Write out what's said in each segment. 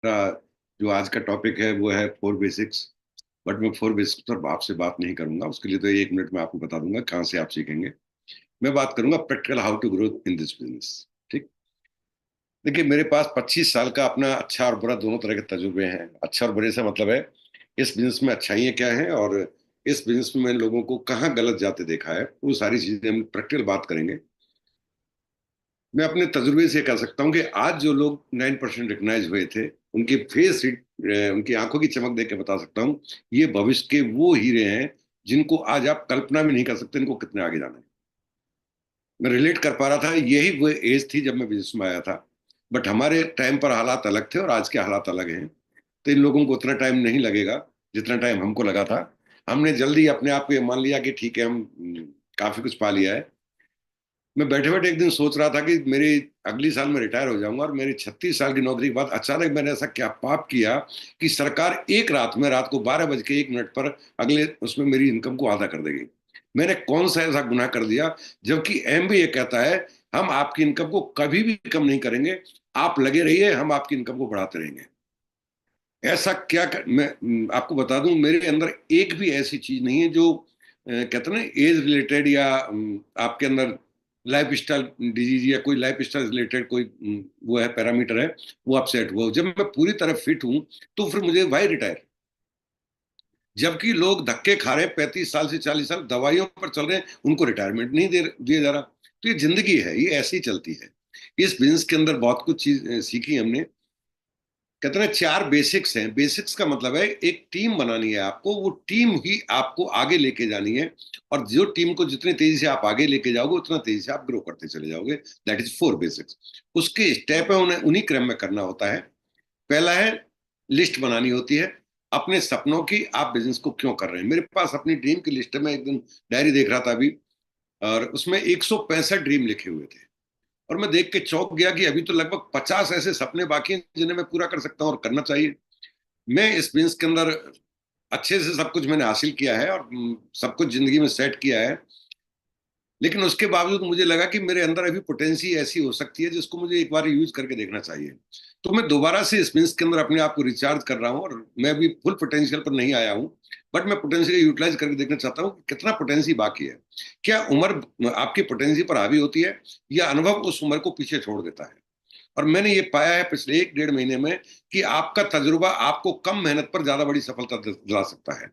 मेरा जो आज का टॉपिक है वो है फोर बेसिक्स। बट मैं फोर बेसिक्स पर आपसे बात नहीं करूंगा, उसके लिए तो 1 मिनट में आपको बता दूंगा कहाँ से आप सीखेंगे। मैं बात करूंगा practical how to grow in this business. ठीक। देखिए, मेरे पास 25 साल का अपना अच्छा और बुरा दोनों तरह के तजुर्बे हैं। अच्छा और बुरे से मतलब है इस बिजनेस में अच्छाइयाँ क्या हैं और इस बिजनेस में लोगों को कहाँ गलत जाते देखा है, वो सारी चीजें हम प्रैक्टिकल बात करेंगे। मैं अपने तजुर्बे से कह सकता हूँ कि आज जो लोग 9% रिकग्नाइज हुए थे, उनकी फेस, उनकी आंखों की चमक देख के बता सकता हूँ ये भविष्य के वो हीरे हैं जिनको आज आप कल्पना भी नहीं कर सकते इनको कितने आगे जाना है। मैं रिलेट कर पा रहा था, यही वो एज थी जब मैं बिजनेस में आया था। बट हमारे टाइम पर हालात अलग थे और आज के हालात अलग हैं। तो इन लोगों को उतना टाइम नहीं लगेगा जितना टाइम हमको लगा था। हमने जल्दी अपने आप को ये मान लिया कि ठीक है, हम काफी कुछ पा लिया है। मैं बैठे बैठे एक दिन सोच रहा था कि मेरी अगली साल में रिटायर हो जाऊंगा और मेरी 36 साल की नौकरी के बाद अचानक मैंने ऐसा क्या पाप किया कि सरकार एक रात में, रात को 12 बज के 1 मिनट पर अगले उसमें मेरी इनकम को आधा कर देगी। मैंने कौन सा ऐसा गुनाह कर दिया? जबकि एमबीए कहता है हम आपकी इनकम को कभी भी कम नहीं करेंगे, आप लगे रहिए, हम आपकी इनकम को बढ़ाते रहेंगे। ऐसा क्या मैं आपको बता दूं, मेरे अंदर एक भी ऐसी चीज नहीं है जो कहते हैं ना एज रिलेटेड या आपके अंदर लाइफ स्टाइल डिजीज या कोई लाइफ स्टाइल रिलेटेड कोई वो है पैरामीटर है, वो अपसेट हुआ हो। जब मैं पूरी तरह फिट हूं तो फिर मुझे वाई रिटायर? जबकि लोग धक्के खा रहे हैं, 35 साल से 40 साल दवाइयों पर चल रहे हैं, उनको रिटायरमेंट नहीं दे दिया जा रहा। तो ये जिंदगी है, ये ऐसी ही चलती है। इस बिजनेस के अंदर बहुत कुछ चीज सीखी हमने। कहते हैं 4 बेसिक्स हैं। बेसिक्स का मतलब है एक टीम बनानी है आपको, वो टीम ही आपको आगे लेके जानी है। और जो टीम को जितनी तेजी से आप आगे लेके जाओगे उतना तेजी से आप ग्रो करते चले जाओगे। That is 4 basics. उसके स्टेप है, उन्हें उन्हीं क्रम में करना होता है। पहला है लिस्ट बनानी होती है अपने सपनों की, आप बिजनेस को क्यों कर रहे हैं। मेरे पास अपनी ड्रीम की लिस्ट है, मैं एक दिन डायरी देख रहा था अभी, और उसमें 165 ड्रीम लिखे हुए थे। और मैं देख के चौंक गया कि अभी तो लगभग 50 ऐसे सपने बाकी हैं जिन्हें मैं पूरा कर सकता हूँ और करना चाहिए। मैं इस बिजनेस के अंदर अच्छे से सब कुछ मैंने हासिल किया है और सब कुछ जिंदगी में सेट किया है। लेकिन उसके बावजूद मुझे लगा कि मेरे अंदर अभी पोटेंसी ऐसी हो सकती है जिसको मुझे एक बार यूज करके देखना चाहिए। तो मैं दोबारा से इस बिजनेस के अंदर अपने आप को रिचार्ज कर रहा हूँ और मैं अभी फुल पोटेंशियल पर नहीं आया हूँ। बट मैं पोटेंशियल यूटिलाइज करके देखना चाहता हूँ कि कितना पोटेंसी बाकी है। क्या उम्र आपकी पोटेंसी पर हावी होती है या अनुभव उस उम्र को पीछे छोड़ देता है? और मैंने ये पाया है पिछले 1 डेढ़ महीने में कि आपका तजुर्बा आपको कम मेहनत पर ज्यादा बड़ी सफलता दिला सकता है।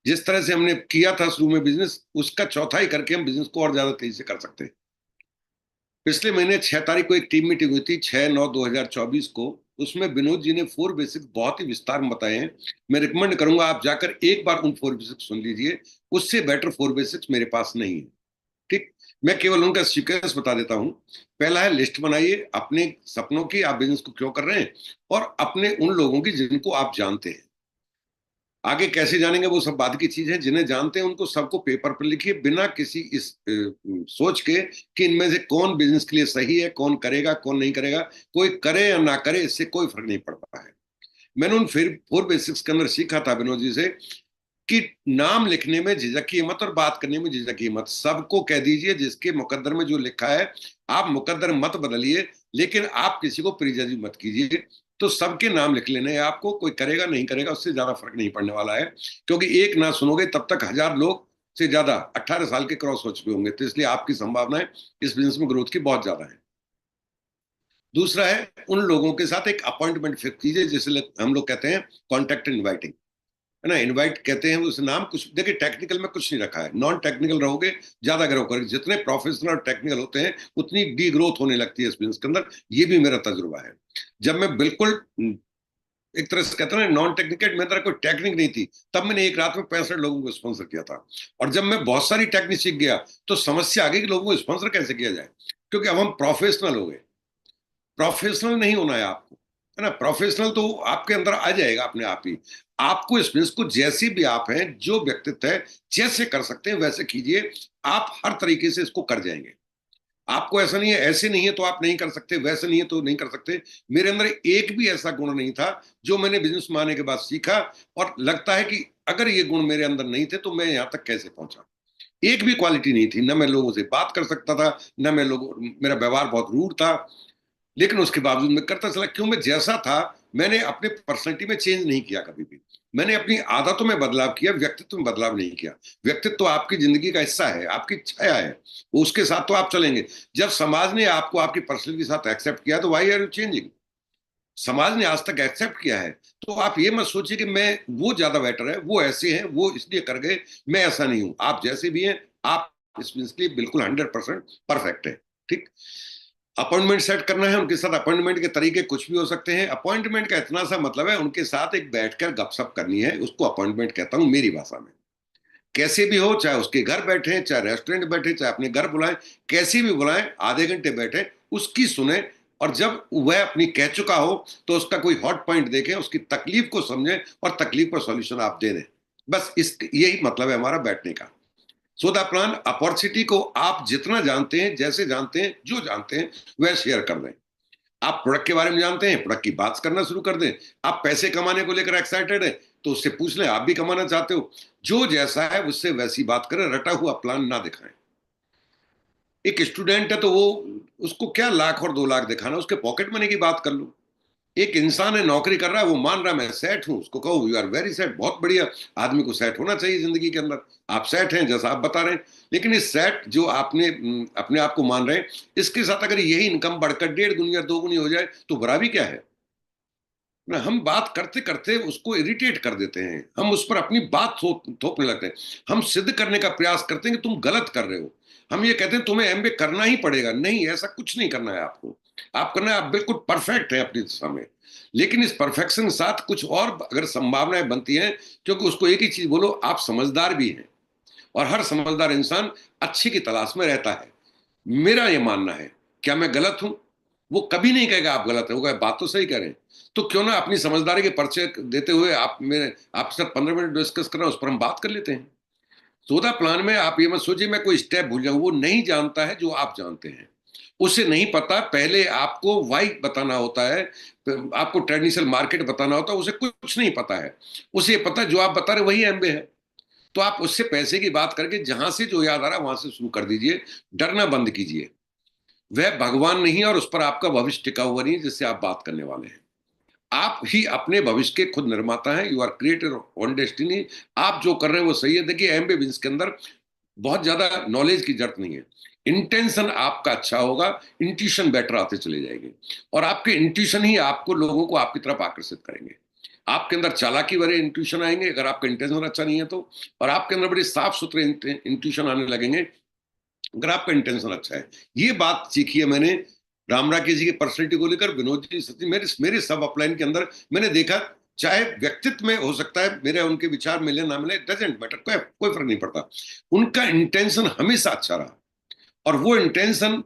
जिस तरह से हमने किया था शुरू में बिजनेस, उसका चौथाई करके हम बिजनेस को और ज्यादा तेजी से कर सकते हैं। पिछले महीने 6 तारीख को एक टीम मीटिंग हुई थी, 6/9/2024 को। उसमें विनोद जी ने 4 बेसिक्स बहुत ही विस्तार में बताए हैं। मैं रिकमेंड करूंगा आप जाकर एक बार उन 4 बेसिक्स सुन लीजिए। उससे बेटर 4 बेसिक्स मेरे पास नहीं है। ठीक। मैं केवल उनका सीक्वेंस बता देता हूं। पहला है लिस्ट बनाइए अपने सपनों की, आप बिजनेस को क्यों कर रहे हैं, और अपने उन लोगों की जिनको आप जानते हैं। आगे कैसे जानेंगे वो सब बाद की चीज है। जिन्हें जानते हैं उनको सबको पेपर पर लिखिए, बिना किसी इस सोच के कि इनमें से कौन बिजनेस के लिए सही है, कौन करेगा कौन नहीं करेगा। कोई करे या ना करे इससे कोई फर्क नहीं पड़ता है। मैंने उन फिर 4 बेसिक्स के अंदर सीखा था विनोद जी से कि नाम लिखने में झिझकिए मत और बात करने में झिझकिए मत। सबको कह दीजिए जिसके मुकद्दर में जो लिखा है। आप मुकद्दर मत बदलिए, लेकिन आप किसी को प्रिजज मत कीजिए। तो सबके नाम लिख लेने हैं आपको, कोई करेगा नहीं करेगा उससे ज्यादा फर्क नहीं पड़ने वाला है। क्योंकि एक ना सुनोगे तब तक 1000 लोग से ज्यादा 18 साल के क्रॉस हो चुके होंगे, तो इसलिए आपकी संभावनाएं इस बिजनेस में ग्रोथ की बहुत ज्यादा है। दूसरा है उन लोगों के साथ एक अपॉइंटमेंट फिक्स कीजिए जिसे हम लोग कहते हैं कॉन्टेक्ट इनवाइटिंग, है ना। इनवाइट कहते हैं उस नाम, कुछ देखिए टेक्निकल में कुछ नहीं रखा है। नॉन टेक्निकल रहोगे ज्यादा ग्रो करोगे। जितने प्रोफेशनल और टेक्निकल होते हैं उतनी डी ग्रोथ होने लगती है इस बिजनेस के अंदर। ये भी मेरा तजुर्बा है। जब मैं बिल्कुल एक तरह से कहते हैं नॉन टेक्निकल, मेरे तरह कोई टेक्निक नहीं थी, तब मैंने एक रात में 65 लोगों को स्पॉन्सर किया था। और जब मैं बहुत सारी टेक्निक सीख गया तो समस्या आ गई कि लोगों को स्पॉन्सर कैसे किया जाए। क्योंकि अब हम प्रोफेशनल हो गए। प्रोफेशनल नहीं होना है आपको, है ना। प्रोफेशनल तो आपके अंदर आ जाएगा अपने आप ही। आपको इस बिजनेस को जैसे भी आप हैं, जो व्यक्तित्व है, जैसे कर सकते हैं वैसे कीजिए। आप हर तरीके से इसको कर जाएंगे। आपको ऐसा नहीं है, ऐसे नहीं है तो आप नहीं कर सकते, वैसे नहीं है तो नहीं कर सकते। मेरे अंदर एक भी ऐसा गुण नहीं था जो मैंने बिजनेस में आने के बाद सीखा और लगता है कि अगर ये गुण मेरे अंदर नहीं थे तो मैं यहां तक कैसे पहुंचा। एक भी क्वालिटी नहीं थी। ना मैं लोगों से बात कर सकता था, ना मैं लोगों, मेरा व्यवहार बहुत रूड था। लेकिन उसके बावजूद मैं करता चला, क्यों? मैं जैसा था मैंने अपने पर्सनैलिटी में चेंज नहीं किया कभी भी। मैंने अपनी आदतों में बदलाव किया, व्यक्तित्व में बदलाव नहीं किया। व्यक्तित्व तो आपकी जिंदगी का हिस्सा है, आपकी छाया है, वो उसके साथ तो आप चलेंगे। जब समाज ने आपको आपकी पर्सनैलिटी के साथ एक्सेप्ट किया तो वाई आर यू चेंजिंग? समाज ने आज तक एक्सेप्ट किया है, तो आप ये मत सोचिए कि मैं, वो ज्यादा बेटर है, वो ऐसे हैं, वो इसलिए कर गए, मैं ऐसा नहीं हूं। आप जैसे भी हैं, आप इसके लिए बिल्कुल 100% परफेक्ट है। ठीक। अपॉइंटमेंट सेट करना है उनके साथ, अपॉइंटमेंट के तरीके कुछ भी हो सकते हैं। अपॉइंटमेंट का इतना सा मतलब है, उनके साथ एक बैठकर गपशप करनी है, उसको अपॉइंटमेंट कहता हूं मेरी भाषा में। कैसे भी हो, चाहे उसके घर बैठे, चाहे रेस्टोरेंट बैठे, चाहे अपने घर बुलाएं, कैसी भी बुलाएं, आधे घंटे बैठे, उसकी सुने, और जब वह अपनी कह चुका हो तो उसका कोई हॉट पॉइंट देखें, उसकी तकलीफ को समझें और तकलीफ का सॉल्यूशन आप दे दें। बस इस यही मतलब है हमारा बैठने का। सो द प्लान, अपॉर्चुनिटी को आप जितना जानते हैं, जैसे जानते हैं, जो जानते हैं, वह शेयर कर दें। आप प्रोडक्ट के बारे में जानते हैं, प्रोडक्ट की बात करना शुरू कर दें। आप पैसे कमाने को लेकर एक्साइटेड है, तो उससे पूछ लें आप भी कमाना चाहते हो। जो जैसा है उससे वैसी बात करें, रटा हुआ प्लान ना दिखाएं। एक स्टूडेंट है तो वो, उसको क्या लाख और 2 लाख दिखाना, उसके पॉकेट मनी की बात कर लो। एक इंसान है, नौकरी कर रहा है, वो मान रहा है मैं सेट हूं, उसको कहो यू आर वेरी सेट, बहुत बढ़िया। आदमी को सेट होना चाहिए जिंदगी के अंदर। आप सेट हैं जैसा आप बता रहे हैं, लेकिन इस सेट जो आपने अपने आप को मान रहे हैं, इसके साथ अगर यही इनकम बढ़कर 1.5 गुनी या 2 गुनी हो जाए तो बुरा भी क्या है ना। हम बात करते करते उसको इरिटेट कर देते हैं, हम उस पर अपनी बात थोपने लगते हैं। हम सिद्ध करने का प्रयास करते हैं कि तुम गलत कर रहे हो। हम ये कहते हैं तुम्हें एमबीए करना ही पड़ेगा, नहीं, ऐसा कुछ नहीं करना है आपको। आप करना है, आप बिल्कुल परफेक्ट है अपनी दिशा में। लेकिन इस परफेक्शन के साथ कुछ और अगर संभावनाएं बनती हैं, क्योंकि उसको एक ही चीज बोलो, आप समझदार भी हैं, और हर समझदार इंसान अच्छे की तलाश में रहता है। मेरा ये मानना है, क्या मैं गलत हूं? वो कभी नहीं कहेगा आप गलत है, वो कहेगा बात तो सही करें। तो क्यों ना अपनी समझदारी के परिचय देते हुए आप मेरे आपके साथ 15 मिनट डिस्कस करना, उस पर हम बात कर लेते हैं। चौदह प्लान में आप ये मत सोचिए मैं कोई स्टेप भूल जाऊं, वो नहीं जानता है जो आप जानते हैं। उसे नहीं पता, पहले आपको वाई बताना होता है, आपको ट्रेडिशनल मार्केट बताना होता है, उसे कुछ नहीं पता है। उसे पता जो आप बता रहे वही एमबे है। तो आप उससे पैसे की बात करके जहां से जो याद आ रहा है वहां से शुरू कर दीजिए। डरना बंद कीजिए। वह भगवान नहीं है और उस पर आपका भविष्य टिका हुआ नहीं है जिससे आप बात करने वाले हैं। आप ही अपने भविष्य के खुद निर्माता हैं, you are creator on destiny. आप जो कर रहे हैं वो सही है। देखिए एमबी बिजनेस के अंदर बहुत ज्यादा नॉलेज की जरूरत नहीं है। इंटेंशन आपका अच्छा होगा, इंट्यूशन बेटर आते चले जाएंगे, और आपके इंट्यूशन ही आपको लोगों को आपकी तरफ आकर्षित करेंगे। आपके अंदर चालाकी भरे इंट्यूशन आएंगे अगर आपका इंटेंशन अच्छा नहीं है तो, और आपके अंदर बड़े साफ सुथरे इंट्यूशन आने लगेंगे अगर आपका इंटेंशन अच्छा है। ये बात सीखी है मैंने राम राकेश जी की पर्सनैलिटी को लेकर, विनोद जी सचिन, मेरे मेरे सब अपलाइन के अंदर मैंने देखा। चाहे व्यक्तित्व में हो सकता है मेरे उनके विचार मिले ना मिले, डजेंट मैटर, कोई फर्क नहीं पड़ता। उनका इंटेंशन हमेशा अच्छा रहा, और वो इंटेंशन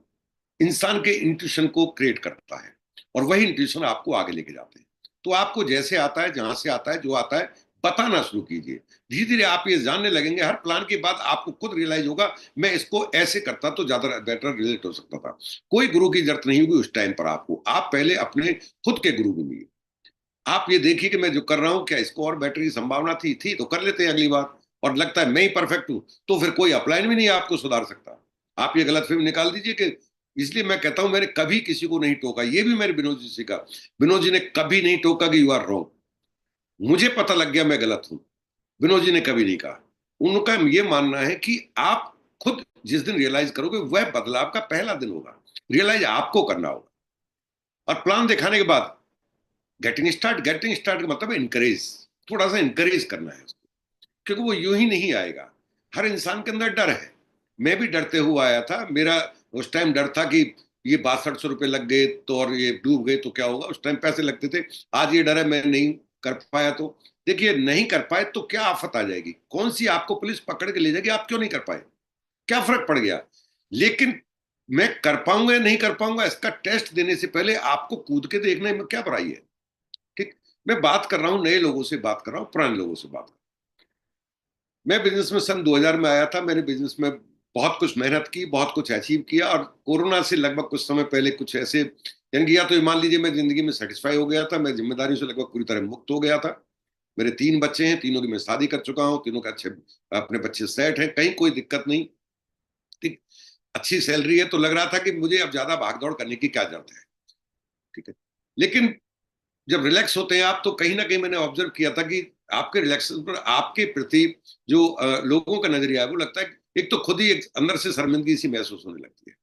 इंसान के इंट्यूशन को क्रिएट करता है, और वही इंट्यूशन आपको आगे लेके जाते हैं। तो आपको जैसे आता है, जहां से आता है, जो आता है, बताना शुरू कीजिए। धीरे धीरे आप ये जानने लगेंगे। हर प्लान के बाद आपको खुद रियलाइज होगा मैं इसको ऐसे करता तो ज्यादा बेटर रिलेट हो सकता था। कोई गुरु की जरूरत नहीं होगी उस टाइम पर आपको। आप पहले अपने खुद के गुरु बनिए। आप ये देखिए कि मैं जो कर रहा हूं क्या इसको और बेटर की संभावना थी तो कर लेते हैं अगली बार, और लगता है मैं ही परफेक्ट हूं, तो फिर कोई अपलाइन भी नहीं आपको सुधार सकता। आप ये गलत फहमी निकाल दीजिए कि, इसलिए मैं कहता हूं मैंने कभी किसी को नहीं टोका। ये भी मैंने विनोद जी से सीखा। विनोद जी ने कभी नहीं टोका कि यू आर रॉन्ग। मुझे पता लग गया मैं गलत हूं, विनोद जी ने कभी नहीं कहा। उनका ये मानना है कि आप खुद जिस दिन रियलाइज करोगे वह बदलाव का पहला दिन होगा। रियलाइज आपको करना होगा, और प्लान दिखाने के बाद गेटिंग स्टार्ट का मतलब इनकरेज, थोड़ा सा इनकरेज करना है उसको, क्योंकि वो यूं ही नहीं आएगा। हर इंसान के अंदर डर है। मैं भी डरते हुआ आया था। मेरा उस टाइम डर था कि ये 6200 रुपये लग गए तो, और ये डूब गए तो क्या होगा। उस टाइम पैसे लगते थे। आज ये डर है मैं नहीं कर पाया तो। देखिए नहीं कर पाए तो क्या आफत आ जाएगी, कौन सी आपको पुलिस पकड़ के ले जाएगी, आप क्यों नहीं कर पाए, क्या फर्क पड़ गया। लेकिन मैं कर पाऊंगा या नहीं कर पाऊंगा इसका टेस्ट देने से पहले आपको कूद के देखने में क्या बुराई है। ठीक। मैं बात कर रहा हूं नए लोगों से, बात कर रहा हूं पुराने लोगों से बात कर। मैं बिजनेस में सन 2000 में आया था। मैंने बिजनेस में बहुत कुछ मेहनत की, बहुत कुछ अचीव किया, और कोरोना से लगभग कुछ समय पहले कुछ ऐसे, यानी कि या तो ये मान लीजिए मैं जिंदगी में सेटिस्फाई हो गया था, मैं जिम्मेदारियों से लगभग पूरी तरह मुक्त हो गया था। मेरे 3 बच्चे हैं, तीनों की मैं शादी कर चुका हूँ, तीनों के अच्छे अपने बच्चे सेट हैं, कहीं कोई दिक्कत नहीं। ठीक। अच्छी सैलरी है, तो लग रहा था कि मुझे अब ज्यादा भागदौड़ करने की क्या जरूरत है। ठीक है। लेकिन जब रिलैक्स होते हैं आप, तो कहीं ना कहीं मैंने ऑब्जर्व किया था कि आपके रिलैक्सेशन पर आपके प्रति जो लोगों का नजरिया है वो लगता है, एक तो खुद ही एक अंदर से शर्मिंदगी सी महसूस होने लगती है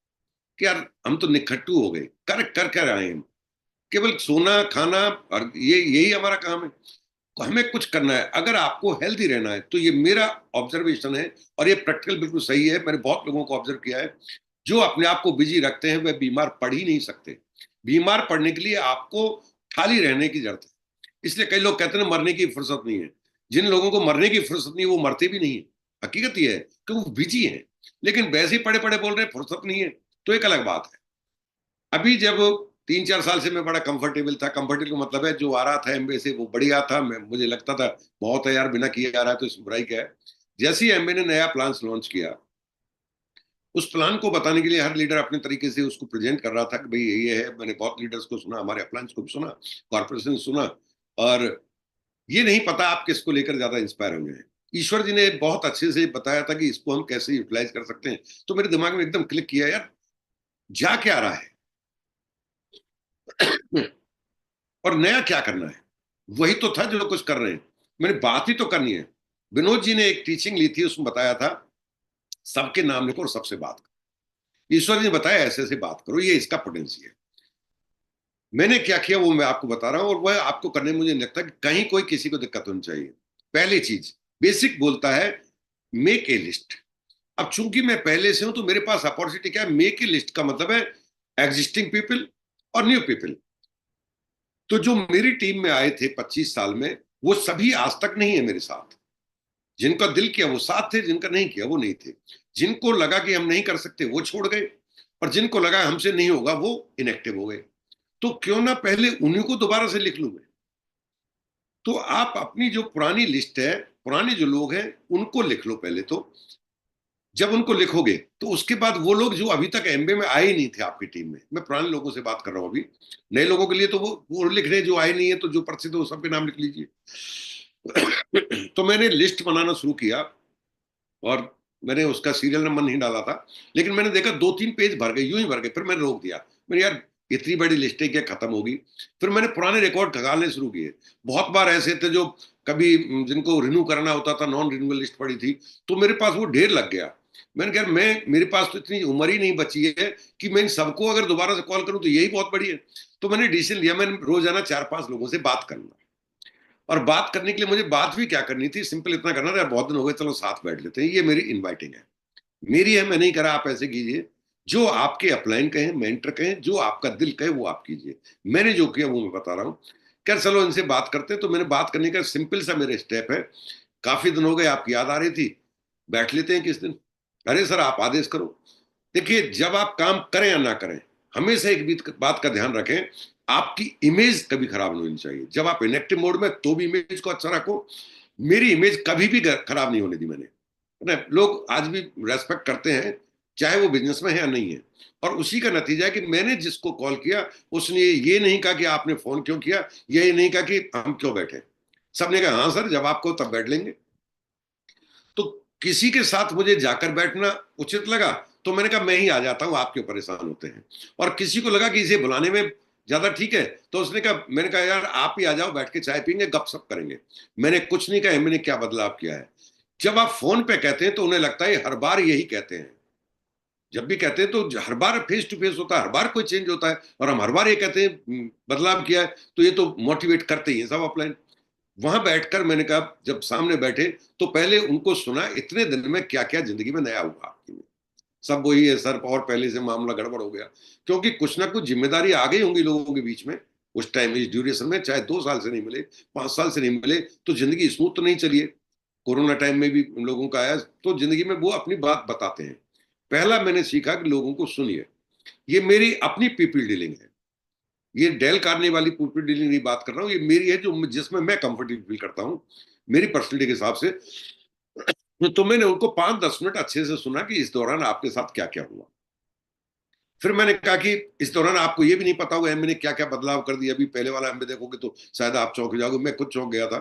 कि यार हम तो निखट्टू हो गए, कर कर कर आए हम, केवल सोना खाना, और ये यही हमारा काम है। हमें कुछ करना है, अगर आपको हेल्दी रहना है तो ये मेरा ऑब्जर्वेशन है, और ये प्रैक्टिकल बिल्कुल सही है। मैंने बहुत लोगों को ऑब्जर्व किया है जो अपने आप को बिजी रखते हैं, वे बीमार पड़ ही नहीं सकते। बीमार पड़ने के लिए आपको खाली रहने की जरूरत है। इसलिए कई लोग कहते हैं मरने की फुर्सत नहीं है। जिन लोगों को मरने की फुर्सत नहीं है वो मरते भी नहीं है। हकीकत ये है कि वो बिजी हैं, लेकिन वैसे ही पड़े पड़े बोल रहे हैं फुर्सत नहीं है, तो एक अलग बात है। अभी जब 3-4 साल से मैं बड़ा कंफर्टेबल था, कंफर्टेबल का मतलब है जो आ रहा था एमबे से वो बढ़िया था, मैं मुझे लगता था बहुत है यार, बिना किए आ रहा है तो इसमें बुराई क्या है। जैसे ही एमबे ने नया प्लान लॉन्च किया, उस प्लान को बताने के लिए हर लीडर अपने तरीके से उसको प्रेजेंट कर रहा था कि भाई ये है। मैंने बहुत लीडर्स को सुना, हमारे अप्लायंस को भी सुना, कॉर्पोरेशन सुना, और ये नहीं पता आप किसको लेकर ज्यादा इंस्पायर हुए हैं। ईश्वर जी ने बहुत अच्छे से बताया था कि इसको हम कैसे यूटिलाइज कर सकते हैं। तो मेरे दिमाग में एकदम क्लिक किया यार, जा क्या रहा है और नया क्या करना है। वही तो था जो कुछ कर रहे हैं, मैंने बात ही तो करनी है। विनोद जी ने एक टीचिंग ली थी, उसमें बताया था सबके नाम लिखो और सबसे बात करो। ईश्वर जी ने बताया ऐसे ऐसे बात करो, ये इसका पोटेंशियल है। मैंने क्या किया वो मैं आपको बता रहा हूं, और वह आपको करने में मुझे नहीं लगता कि कहीं कोई किसी को दिक्कत होनी चाहिए। पहली चीज, बेसिक बोलता है मेक ए लिस्ट। अब चूंकि मैं पहले से हूं तो मेरे पास अपॉर्चुनिटी क्या है, मेक ए लिस्ट का मतलब है एग्जिस्टिंग पीपल और न्यू पीपल। तो जो मेरी टीम में आए थे 25 साल में, वो सभी आज तक नहीं है मेरे साथ। जिनका दिल किया वो साथ थे, जिनका नहीं किया वो नहीं थे। जिनको लगा कि हम नहीं कर सकते वो छोड़ गए, और जिनको लगा हमसे नहीं होगा वो इनएक्टिव हो गए। तो क्यों ना पहले उन्हीं को दोबारा से लिख लूं मैं। तो आप अपनी जो पुरानी लिस्ट है, पुराने जो लोग हैं उनको लिख लो पहले तो। जब उनको लिखोगे तो उसके बाद वो लोग जो अभी तक एमबे में आए ही नहीं थे आपकी टीम में, मैं पुराने लोगों से बात कर रहा हूं अभी। नए लोगों के लिए तो वो लिख रहे हैं जो आए नहीं है, तो जो प्रसिद्ध है वो सबके नाम लिख लीजिए। तो मैंने लिस्ट बनाना शुरू किया, और मैंने उसका सीरियल नंबर नहीं डाला था, लेकिन मैंने देखा 2-3 पेज भर गए, यूं ही भर गए। फिर मैंने रोक दिया, मैंने यार इतनी बड़ी लिस्टें क्या खत्म होगी। फिर मैंने पुराने रिकॉर्ड खंगालने शुरू किए। बहुत बार ऐसे थे जो कभी जिनको रिन्यू करना होता था, नॉन रिन्यूअल लिस्ट पड़ी थी, तो मेरे पास वो ढेर लग गया। मैंने कहा मैं, मेरे पास तो इतनी उम्र ही नहीं बची है कि मैं इन सबको अगर दोबारा से कॉल करूं तो यही बहुत बड़ी है। तो मैंने डिसीजन लिया, मैंने रोजाना 4-5 लोगों से बात करना। और बात करने के लिए मुझे बात भी क्या करनी थी, सिंपल इतना करना था, बहुत दिन हो गए चलो साथ बैठ लेते हैं। ये मेरी इनवाइटिंग है, मेरी है, मैं नहीं करा, आप ऐसे कीजिए। जो आपके अपलाइन कहें, मेंटर कहें, जो आपका दिल कहे वो आप कीजिए। मैंने जो किया वो मैं बता रहा हूँ। क्या चलो इनसे बात करते हैं। तो मैंने बात करने का सिंपल सा मेरे स्टेप है, काफी दिन हो गए आपकी याद आ रही थी, बैठ लेते हैं किस दिन। अरे सर आप आदेश करो। देखिए जब आप काम करें या ना करें, हमेशा एक बात का ध्यान रखें, आपकी इमेज कभी खराब नहीं होनी चाहिए। जब आप इनएक्टिव मोड में तो भी इमेज को अच्छा रखो। मेरी इमेज कभी भी खराब नहीं होने दी मैंने, है ना। लोग आज भी रेस्पेक्ट करते हैं, चाहे वो बिजनेस में है या नहीं है। और उसी का नतीजा है कि मैंने जिसको कॉल किया उसने ये नहीं कहा कि आपने फोन क्यों किया, ये नहीं कहा कि हम क्यों बैठे। सबने कहा हाँ सर जब आपको तब बैठ लेंगे। तो किसी के साथ मुझे जाकर बैठना उचित लगा तो मैंने कहा मैं ही आ जाता हूं, आप क्यों परेशान होते हैं। और किसी को लगा कि इसे बुलाने में ज्यादा ठीक है, तो उसने कहा, मैंने कहा यार आप ही आ जाओ, बैठ के चाय पीएंगे, गपशप करेंगे। मैंने कुछ नहीं कहा, मैंने क्या बदलाव किया है। जब आप फोन पे कहते हैं तो उन्हें लगता है हर बार यही कहते हैं। जब भी कहते हैं तो हर बार फेस टू फेस होता है, हर बार कोई चेंज होता है, और हम हर बार ये कहते हैं बदलाव किया है, तो ये तो मोटिवेट करते ही है सब अपलाइन। वहां बैठकर मैंने कहा जब सामने बैठे तो पहले उनको सुना, इतने दिन में क्या क्या जिंदगी में नया हुआ आपकी में। सब वही है सर, और पहले से मामला गड़बड़ हो गया। क्योंकि कुछ ना कुछ जिम्मेदारी आ गई होंगी लोगों के बीच में उस टाइम, इस ड्यूरेशन में, चाहे 2 साल से नहीं मिले, 5 साल से नहीं मिले, तो जिंदगी स्मूथ तो नहीं चलिए। कोरोना टाइम में भी उन लोगों का आया, तो जिंदगी में वो अपनी बात बताते हैं। पहला मैंने सीखा कि लोगों को सुनिए। ये मेरी अपनी पीपल डीलिंग है, ये डेल कार्ने वाली पीपल डीलिंग नहीं बात कर रहा हूँ, ये मेरी है जो जिसमें मैं कंफर्टेबल फील करता हूँ मेरी पर्सनलिटी के हिसाब से। तो मैंने उनको 5-10 मिनट अच्छे से सुना कि इस दौरान आपके साथ क्या क्या हुआ। फिर मैंने कहा कि इस दौरान आपको ये भी नहीं पता होगा एमबी ने क्या क्या बदलाव कर दिया। अभी पहले वाला एमबी देखोगे तो शायद आप चौंक जाओगे, मैं खुद चौंक गया था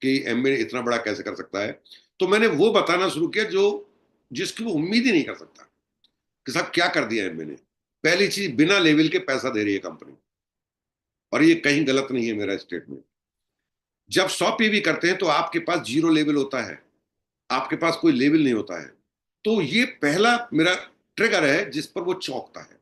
कि एमबी इतना बड़ा कैसे कर सकता है। तो मैंने वो बताना शुरू किया जो जिसकी वो उम्मीद ही नहीं कर सकता कि साहब क्या कर दिया एमबी ने। पहली चीज, बिना लेवल के पैसा दे रही है कंपनी। और ये कहीं गलत नहीं है मेरा स्टेटमेंट। जब 100 पीवी करते हैं तो आपके पास जीरो लेवल होता है, आपके पास कोई लेवल नहीं होता है। तो ये पहला मेरा ट्रिगर है जिस पर वो चौंकता है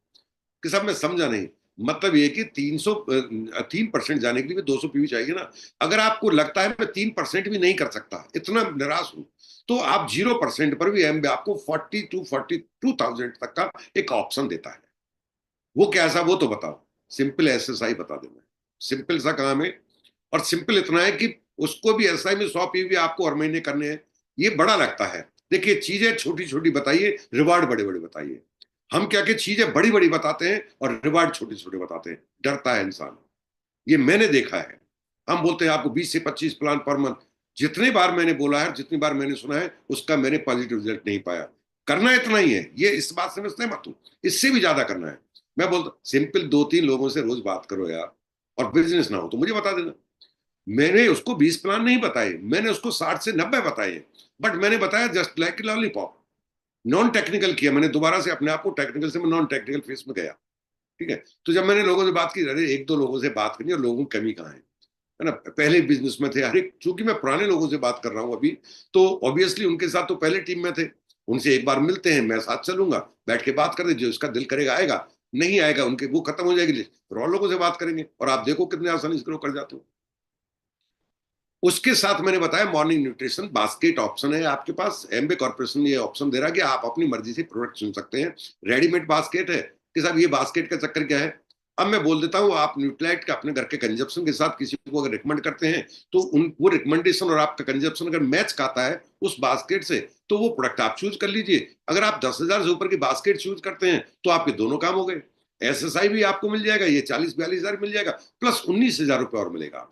कि साहब मैं समझा नहीं। मतलब ये कि 3% जाने के लिए भी 200 पीवी चाहिए ना। अगर आपको लगता है मैं 3% भी नहीं कर सकता, इतना निराश हूं, तो आप 0% पर भी एम आपको 42 तक का एक ऑप्शन देता है। वो कैसा, वो तो बताओ। सिंपल एसएसआई बता देना, सिंपल सा काम है। और सिंपल इतना है कि उसको भी एसआई में 100 पीवी आपको हर महीने करने हैं। ये बड़ा लगता है। देखिए चीजें छोटी छोटी बताइए, रिवार्ड बड़े बड़े बताइए। हम क्या कि चीजें बड़ी बड़ी बताते हैं और रिवार्ड छोटे छोटे बताते हैं, डरता है इंसान। ये मैंने देखा है। हम बोलते हैं आपको 20 से 25 प्लान पर मंथ। जितनी बार मैंने बोला है, जितनी बार मैंने सुना है, उसका मैंने पॉजिटिव रिजल्ट नहीं पाया। करना इतना ही है, ये इस बात से मैं सहमत हूं। इससे भी ज्यादा करना है। मैं बोलता सिंपल 2-3 लोगों से रोज बात करो यार। और बिजनेस ना हो तो मुझे बता देना। मैंने उसको 20 प्लान नहीं बताए, मैंने उसको 60 से 90 बताए। बट मैंने बताया just like lollipop. Non technical किया मैंने, दोबारा से अपने आप को टेक्निकल से मैं नॉन टेक्निकल फेस में गया। ठीक है। तो जब मैंने लोगों से बात की, अरे 1-2 लोगों से बात करनी, और लोगों की कमी कहाँ है ना। पहले बिजनेस में थे, अरे चूंकि मैं पुराने लोगों से बात कर रहा हूँ अभी, तो ऑब्वियसली उनके साथ तो पहले टीम में थे। उनसे एक बार मिलते हैं, मैं साथ चलूंगा, बैठ के बात कर दे, जो इसका दिल करेगा आएगा, नहीं आएगा उनके वो खत्म हो जाएगी लिस्ट, फिर और लोगों से बात करेंगे। और आप देखो कितने आसानी से ग्रो कर जाते हो। उसके साथ मैंने बताया मॉर्निंग न्यूट्रिशन बास्केट ऑप्शन है आपके पास। एमबे कॉर्पोरेशन ये ऑप्शन दे रहा है कि आप अपनी मर्जी से प्रोडक्ट चुन सकते हैं। रेडीमेड बास्केट है कि साहब ये बास्केट का चक्कर क्या है। अब मैं बोल देता हूँ, आप न्यूट्राइट का अपने घर के कंजप्शन के साथ किसी को अगर रिकमेंड करते हैं, तो उन वो रिकमेंडेशन और आपका कंजप्शन अगर मैच खाता है उस बास्केट से, तो वो प्रोडक्ट आप चूज कर लीजिए। अगर आप 10,000 से ऊपर की बास्केट चूज करते हैं तो आपके दोनों काम हो गए। एसएसआई भी आपको मिल जाएगा, ये 40-42 हजार मिल जाएगा, प्लस 19,000 रुपये और मिलेगा।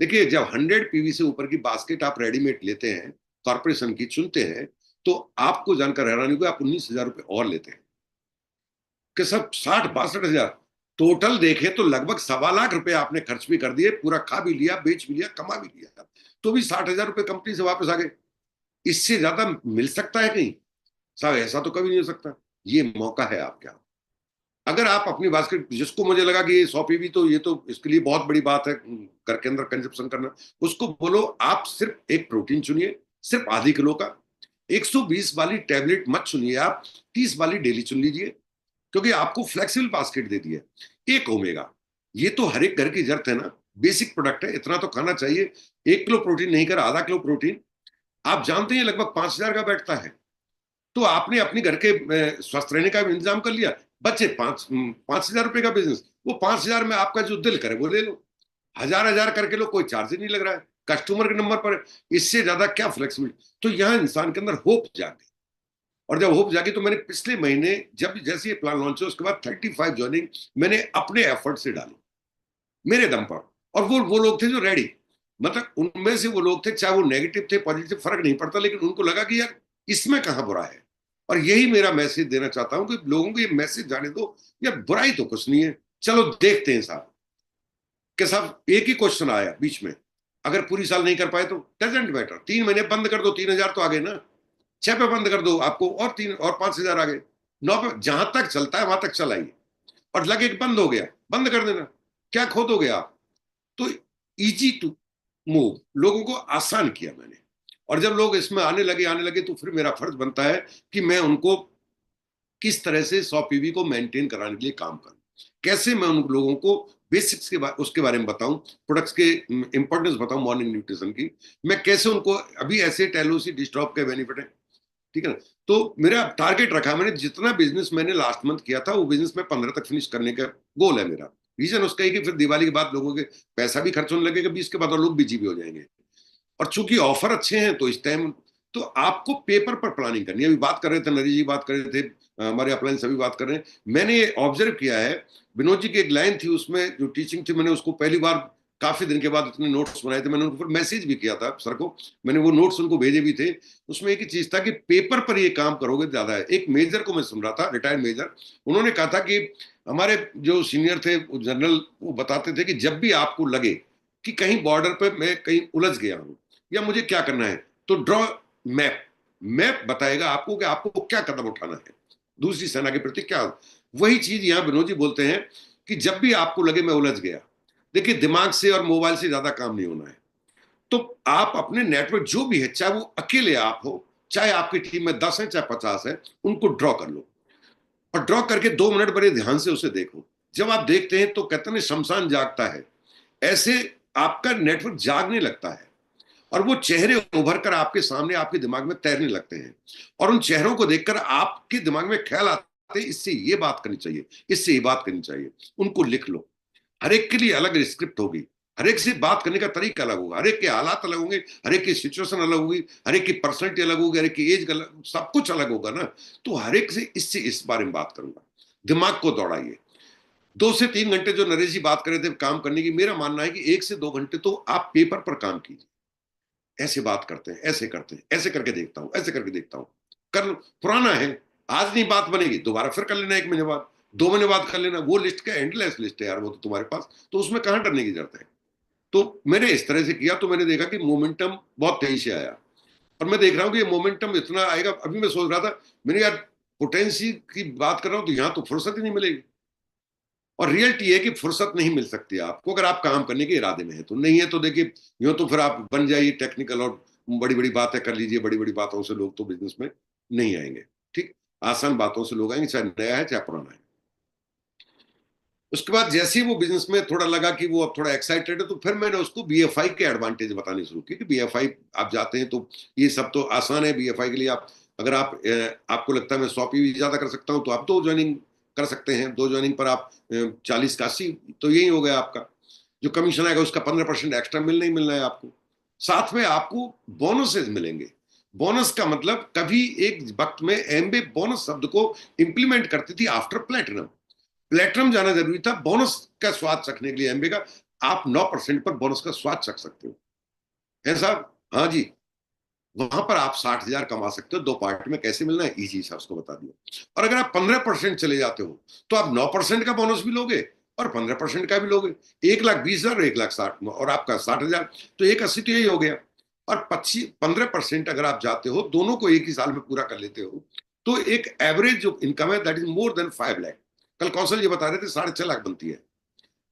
देखिए जब 100 पीवी से ऊपर की बास्केट आप रेडीमेड लेते हैं, कॉर्पोरेशन की चुनते हैं, तो आपको जानकर हैरानी होगी, आप 19,000 रुपये और लेते हैं कि सब 60-62 हजार। टोटल देखें तो लगभग 1.25 लाख रुपए आपने खर्च भी कर दिए, पूरा खा भी लिया, बेच भी लिया, कमा भी लिया, तो भी 60,000 रुपये कंपनी से वापस आ गए। इससे ज्यादा मिल सकता है कहीं? साहब ऐसा तो कभी नहीं हो सकता। ये मौका है आपके यहाँ। अगर आप अपनी बास्केट, जिसको मुझे लगा कि ये 100 पीवी तो ये तो इसके लिए बहुत बड़ी बात है घर के अंदर कंजप्शन करना, उसको बोलो आप सिर्फ एक प्रोटीन चुनिए, सिर्फ आधी किलो का। 120 वाली टैबलेट मत चुनिए, आप 30 वाली डेली चुन लीजिए, क्योंकि आपको फ्लेक्सिबल बास्केट दे दी है। एक ओमेगा, ये तो हर एक घर की जरूरत है ना, बेसिक प्रोडक्ट है, इतना तो खाना चाहिए। 1 किलो प्रोटीन नहीं कर, आधा किलो प्रोटीन। आप जानते हैं लगभग 5,000 का बैठता है। तो आपने अपने घर के स्वस्थ रहने का इंतजाम कर लिया। बच्चे 5,000 रुपए का बिजनेस, वो 5,000 में आपका जो दिल करे वो ले लो। 1,000 करके लो, कोई चार्ज ही नहीं लग रहा है, कस्टमर के नंबर पर। इससे ज्यादा क्या फ्लेक्सिबिलिटी। तो यहाँ इंसान के अंदर होप जागी। और जब होप जागी तो मैंने पिछले महीने जब जैसे ये प्लान लॉन्च हुआ, उसके बाद 35 ज्वाइनिंग मैंने अपने एफर्ट से डाली, मेरे दम पर। और वो लोग थे जो रेडी, मतलब उनमें से वो लोग थे, चाहे वो नेगेटिव थे पॉजिटिव फर्क नहीं पड़ता, लेकिन उनको लगा कि यार इसमें कहाँ बुरा है। और यही मेरा मैसेज देना चाहता हूं कि लोगों को ये मैसेज जाने दो, यार बुराई तो कुछ नहीं है, चलो देखते हैं साहब। कि साहब एक ही क्वेश्चन आया बीच में, अगर पूरी साल नहीं कर पाए तो डजेंट मैटर, 3 महीने बंद कर दो, 3,000 तो आ गए ना। 6 पे बंद कर दो, आपको और 5,000 आ गए। 9 पे जहां तक चलता है वहां तक चलाइए। और लगे कि बंद हो गया, बंद कर देना, क्या खो दोगे आप। तो इजी टू मूव, लोगों को आसान किया मैंने। और जब लोग इसमें आने लगे तो फिर मेरा फर्ज बनता है कि मैं उनको किस तरह से 100 पीवी को मेंटेन कराने के लिए काम करूं, कैसे मैं उन लोगों को बेसिक्स के उसके बारे में बताऊं, प्रोडक्ट्स के इंपॉर्टेंस बताऊं, मॉर्निंग न्यूट्रिशन की। मैं कैसे उनको, अभी ऐसे टेलोसी डिस्टॉप के बेनिफिट है, ठीक है ना। तो मेरा टारगेट रखा मैंने, जितना बिजनेस मैंने लास्ट मंथ किया था वो बिजनेस में 15 तक फिनिश करने का गोल है मेरा। रीजन उसका ही कि फिर दिवाली के बाद लोगों के पैसा भी खर्च होने लगेगा, 20 के बाद और लोग बिजी भी हो जाएंगे। और चूंकि ऑफर अच्छे हैं तो इस टाइम तो आपको पेपर पर प्लानिंग करनी है। अभी बात कर रहे थे, नरी जी बात कर रहे थे, हमारे अपलाइन सभी बात कर रहे हैं। मैंने ऑब्जर्व किया है, विनोद जी की एक लाइन थी उसमें जो टीचिंग थी, मैंने उसको पहली बार काफी दिन के बाद इतने नोट्स बनाए थे, मैंने उनको फिर मैसेज भी किया था सर को, मैंने वो नोट्स उनको भेजे भी थे। उसमें एक ही चीज था कि पेपर पर ये काम करोगे ज्यादा है। एक मेजर को मैं सुन रहा था, रिटायर्ड मेजर, उन्होंने कहा था कि हमारे जो सीनियर थे जनरल, वो बताते थे कि जब भी आपको लगे कि कहीं बॉर्डर पर मैं कहीं उलझ गया हूं या मुझे क्या करना है, तो ड्रॉ मैप। मैप बताएगा आपको कि आपको क्या कदम उठाना है, दूसरी सेना के प्रति क्या। वही चीज यहां विनोद जी बोलते हैं कि जब भी आपको लगे मैं उलझ गया, देखिए, दिमाग से और मोबाइल से ज्यादा काम नहीं होना है। तो आप अपने नेटवर्क जो भी है, चाहे वो अकेले आप हो, चाहे आपकी टीम में 10 है, चाहे 50 है, उनको ड्रॉ कर लो। और ड्रॉ करके 2 मिनट बड़े ध्यान से उसे देखो। जब आप देखते हैं तो कहते हैं शमशान जागता है, ऐसे आपका नेटवर्क जागने लगता है, और वो चेहरे उभर कर आपके सामने आपके दिमाग में तैरने लगते हैं। और उन चेहरों को देखकर आपके दिमाग में ख्याल आते हैं, इससे ये बात करनी चाहिए, इससे ये बात करनी चाहिए। उनको लिख लो। हर एक के लिए अलग स्क्रिप्ट होगी, हर एक से बात करने का तरीका अलग होगा, हर एक के हालात अलग होंगे, हर एक की सिचुएशन अलग होगी, हर एक की पर्सनैलिटी अलग होगी, हर एक की एज अलग, सब कुछ अलग होगा ना। तो हर एक से इससे इस बारे में बात करूंगा। दिमाग को दौड़ाइए। 2 से 3 घंटे जो नरेश जी बात कर रहे थे काम करने की, मेरा मानना है कि 1 से 2 घंटे तो आप पेपर पर काम कीजिए। ऐसे बात करते हैं, ऐसे करते हैं, ऐसे करके देखता हूं, ऐसे करके देखता हूं। कर पुराना है, आज नहीं बात बनेगी, दोबारा फिर कर लेना, 1 महीने बाद, 2 महीने बाद कर लेना। वो लिस्ट का एंडलेस लिस्ट है यार, वो तो तुम्हारे पास, तो उसमें कहां डरने की जरूरत है। तो मैंने इस तरह से किया, तो मैंने देखा कि मोमेंटम बहुत तेजी से आया। और मैं देख रहा हूँ कि ये मोमेंटम इतना आएगा। अभी मैं सोच रहा था, मैंने यार पोटेंशियल की बात कर रहा हूँ तो यहाँ तो फुर्सत ही नहीं मिलेगी। और रियलिटी है कि फुर्सत नहीं मिल सकती आपको, अगर आप काम करने के इरादे में है तो। नहीं है तो देखिए, यूं तो फिर आप बन जाइए टेक्निकल और बड़ी बड़ी बातें कर लीजिए। बड़ी बड़ी बातों से लोग तो बिजनेस में नहीं आएंगे। ठीक, आसान बातों से लोग आएंगे, चाहे नया है चाहे पुराना है। उसके बाद जैसे ही वो बिजनेस में थोड़ा लगा कि वो अब थोड़ा एक्साइटेड है, तो फिर मैंने उसको बीएफआई के एडवांटेज बताने शुरू किए कि बीएफआई आप जाते हैं तो ये सब तो आसान है। बीएफआई के लिए आप, अगर आप आपको लगता है मैं 100 भी ज्यादा कर सकता हूँ, तो आप 2 ज्वाइनिंग कर सकते हैं। 2 ज्वाइनिंग पर आप 40 का 80, तो यही हो गया आपका। जो कमीशन आएगा उसका 15% एक्स्ट्रा मिलना ही मिलना है आपको। साथ में आपको बोनसेस मिलेंगे। बोनस का मतलब, कभी एक वक्त में एमबे बोनस शब्द को इंप्लीमेंट करती थी आफ्टर प्लेटिनम। प्लेटिनम जाना जरूरी था बोनस का स्वाद चखने के लिए एमबे का। आप 9% पर बोनस का स्वाद चख सकते हो, है साहब? हाँ जी। वहां पर आप 60,000 कमा सकते हो। 2 पार्ट में कैसे मिलना है, इजी सा उसको बता दिया। और अगर आप 15% चले जाते हो, तो आप 9% का बोनस भी लोगे और 15% का भी लोगे। 1,20,000 और 1,60,000, और आपका 60,000, तो 1,80 तो यही हो गया। और 15% अगर आप जाते हो, दोनों को एक ही साल में पूरा कर लेते हो, तो एक एवरेज जो इनकम है that is more than 5 lakh. कल कौशल जी बता रहे थे 6.5 लाख बनती है।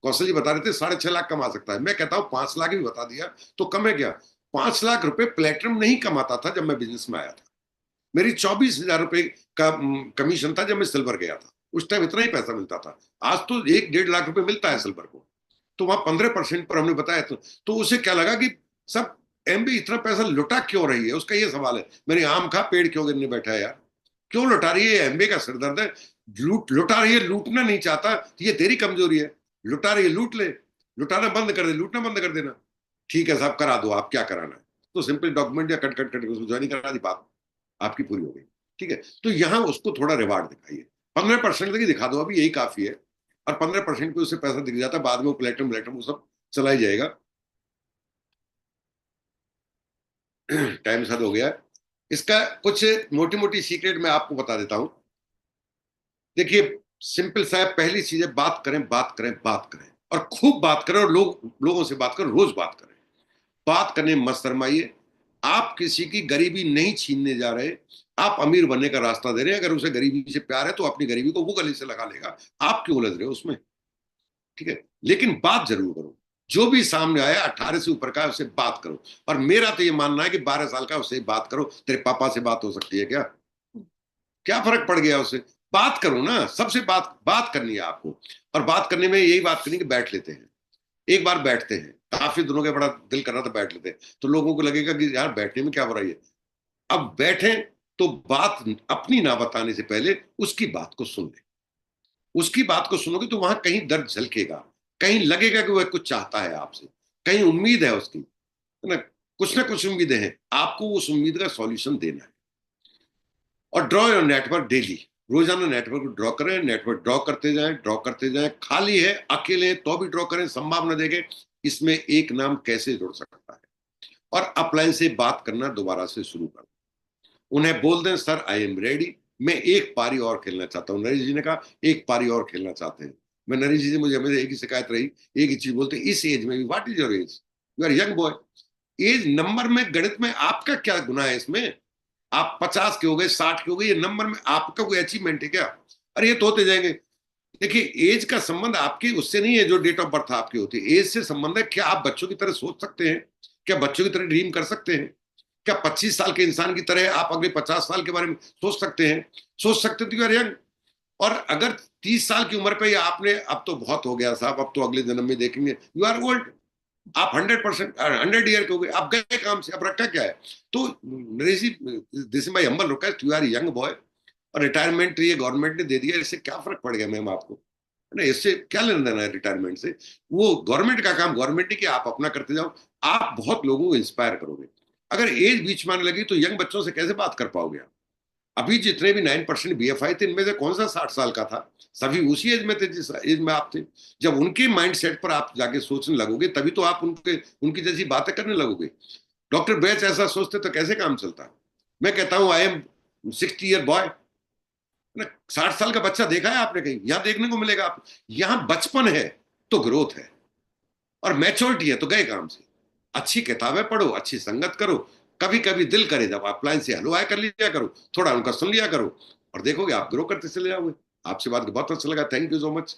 कौशल जी बता रहे थे 6.5 लाख कमा सकता है। मैं कहता हूं 5 लाख भी बता दिया तो कम है क्या? 5 लाख रुपए प्लेटिनम नहीं कमाता था जब मैं बिजनेस में आया था। मेरी 24,000 रुपए का कमीशन था जब मैं सिल्वर गया था। उस टाइम इतना ही पैसा मिलता था। आज तो 1-1.5 लाख रुपए मिलता है सिल्वर को। तो वहां 15% पर हमने बताया, तो उसे क्या लगा कि सब एमबी इतना पैसा लुटा क्यों रही है, उसका ये सवाल है। मैंने आम खा पेड़ क्यों गिरने बैठा है यार, क्यों लुटा रही है? एमबी का सिरदर्द है। लुटा रही है, लूटना नहीं चाहता तो ये तेरी कमजोरी है। लुटा रही है, लूट ले। लुटाना बंद कर दे, लूटना बंद कर देना। ठीक है साहब, करा दो, आप क्या कराना है। तो सिंपल डॉक्यूमेंट या कट कट कट उसको ज्वाइनिंग करा दी, बात आपकी पूरी हो गई। ठीक है, तो यहां उसको थोड़ा रिवार्ड दिखाइए। 15% तक ही दिखा दो, अभी यही काफी है। और 15% पे उससे पैसा दिख जाता है, बाद में वो प्लेटफॉर्म प्लेटफॉर्म वो सब चला ही जाएगा। टाइम साथ हो गया है। इसका कुछ मोटी मोटी सीक्रेट मैं आपको बता देता हूं। देखिए, सिंपल सा है। पहली चीज है, बात करें, बात करें, बात करें, और खूब बात करें, और लोगों से बात करें, रोज बात करें। बात करने में मत शर्माइए। आप किसी की गरीबी नहीं छीनने जा रहे, आप अमीर बनने का रास्ता दे रहे हैं। अगर उसे गरीबी से प्यार है तो अपनी गरीबी को वो गले से लगा लेगा। आप क्यों उलझ रहे हो उसमें? ठीक है, लेकिन बात जरूर करो। जो भी सामने आया 18 से ऊपर का, उससे बात करो। और मेरा तो ये मानना है कि 12 साल का उससे बात करो। तेरे पापा से बात हो सकती है क्या? क्या फर्क पड़ गया उससे? बात करो ना, सबसे बात बात करनी है आपको। और बात करने में यही बात करनी कि बैठ लेते हैं। एक बार बैठते हैं, काफी दिनों के बड़ा दिल कर रहा था, बैठ लेते हैं। तो लोगों को लगेगा कि यार बैठने में क्या बुराई है। अब बैठे तो बात अपनी ना बताने से पहले उसकी बात को सुन ले। उसकी बात को सुनोगे तो वहां कहीं दर्द झलकेगा, कहीं लगेगा कि वह कुछ चाहता है आपसे, कहीं उम्मीद है उसकी, है ना कुछ उम्मीदें हैं। आपको उस उम्मीद का सॉल्यूशन देना है। और ड्रॉ योर नेटवर्क डेली। रोजाना नेटवर्क ड्रॉ करें, नेटवर्क ड्रॉ करते जाएं, ड्रॉ करते जाएं। खाली है, अकेले हैं, तो भी ड्रॉ करें, संभावना देखें इसमें एक नाम कैसे जुड़ सकता है। और अपलाइन से बात करना दोबारा से शुरू कर। उन्हें बोल दें, सर आई एम रेडी, मैं एक पारी और खेलना चाहता हूँ। नरेश जी ने कहा एक पारी और खेलना चाहते हैं। मैं नरेश जी से, मुझे हमेशा एक ही शिकायत रही, एक ही चीज बोलते, इस एज में भी, what is your age, you are young boy. Age number में, गणित में आपका क्या गुना है इसमें? आप 50 के हो गए, 60 के हो गए, ये नंबर में आपका कोई अचीवमेंट है क्या? अरे ये तो होते जाएंगे। देखिए, एज का संबंध आपकी उससे नहीं है जो डेट ऑफ बर्थ आपकी होती है, एज से संबंध है क्या आप बच्चों की तरह सोच सकते हैं, क्या बच्चों की तरह ड्रीम कर सकते हैं, क्या 25 साल के इंसान की तरह आप अगले 50 साल के बारे में सोच सकते हैं? सोच सकते तो यू आर यंग। और अगर 30 साल की उम्र पे ही आपने अब तो बहुत हो गया साहब, अब तो अगले जन्म में देखेंगे, यू आर ओल्ड। आप 100% 100 ईयर के हो गए, आप गए काम से, अब रखा क्या है? तो Naresh ji, this is my humble request, you are young boy, और रिटायरमेंट ये गवर्नमेंट ने दे दिया, इससे क्या फर्क पड़ गया मैम आपको? है ना, इससे क्या लेना देना है रिटायरमेंट से? वो गवर्नमेंट का काम गवर्नमेंट ही कि आप अपना करते जाओ। आप बहुत लोगों को इंस्पायर करोगे। अगर एज बीच में आने लगी तो यंग बच्चों से कैसे बात कर पाओगे आप? अभी जितने भी 9% बीएफआई थे, इनमें से कौन सा 60 साल का था? सभी उसी एज में थे जिस एज में आप थे। जब उनके माइंड सेट पर आप जाके सोचने लगोगे तभी तो आप उनके उनकी जैसी बातें करने लगोगे। डॉक्टर बैच ऐसा सोचते तो कैसे काम चलता? मैं कहता हूँ आई एम 60 ईयर बॉय। 60 साल का बच्चा देखा है आपने कहीं? यहाँ देखने को मिलेगा आप। यहाँ बचपन है तो ग्रोथ है, और मैच्योरिटी है तो गए काम से। अच्छी किताबें पढ़ो, अच्छी संगत करो। कभी कभी दिल करे जब आप लाइन से हलवाई कर लिया करो, थोड़ा उनका सुन लिया करो, और देखोगे आप ग्रो करते चले जाओगे। आपसे बात करके बहुत अच्छा लगा, थैंक यू सो मच।